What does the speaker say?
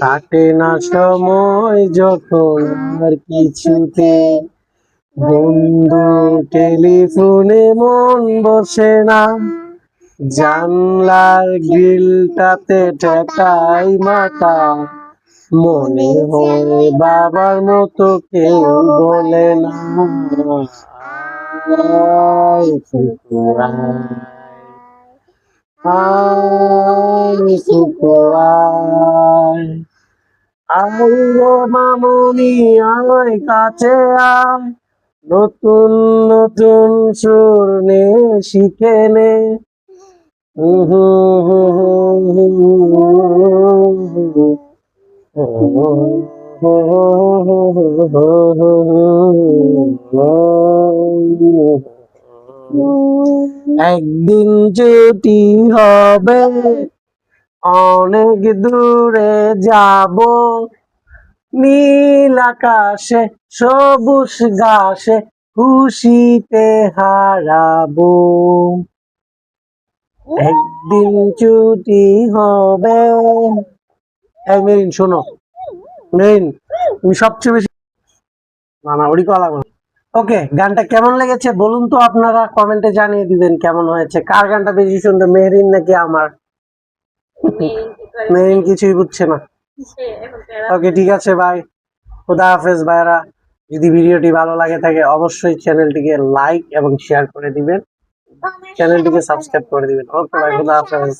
কাটে না সময় যখন আর কিছুতে, বন্ধু টেলিফোনে মন বসে না, জানলার গ্রিলটাতে ঠেকাই মাথা, মনে হয় বাবার মতো কেউ বলে না। আয় ফুকু আয় ফুকু আয়, আয় রে মামুনি আয় কাছে আয়, নতুন নতুন সুর নে শিখে নে। একদিন ছুটি হবে, অনেক দূরে যাব, নীল আকাশে সবুজ ঘাসে খুশিতে হারাবো। একদিন ছুটি হবে। এই মেরিন শোনো, মেরিন তুমি সবচেয়ে বেশি না ওরি কলা। ওকে, গানটা কেমন লেগেছে বলুন তো, আপনারা কমেন্টে জানিয়ে দিবেন কেমন হয়েছে। কার গানটা বেশি সুন্দর, মেহরিন নাকি আমার? মেহরিন কিছুই বুঝছে না। ওকে ঠিক আছে ভাই, খুদা হাফেজ ভাইরা। যদি ভিডিওটি ভালো লাগে থাকে অবশ্যই চ্যানেলটিকে লাইক এবং শেয়ার করে দিবেন, চ্যানেলটিকে সাবস্ক্রাইব করে দিবেন। ওকে ভাই, খুদা হাফেজ।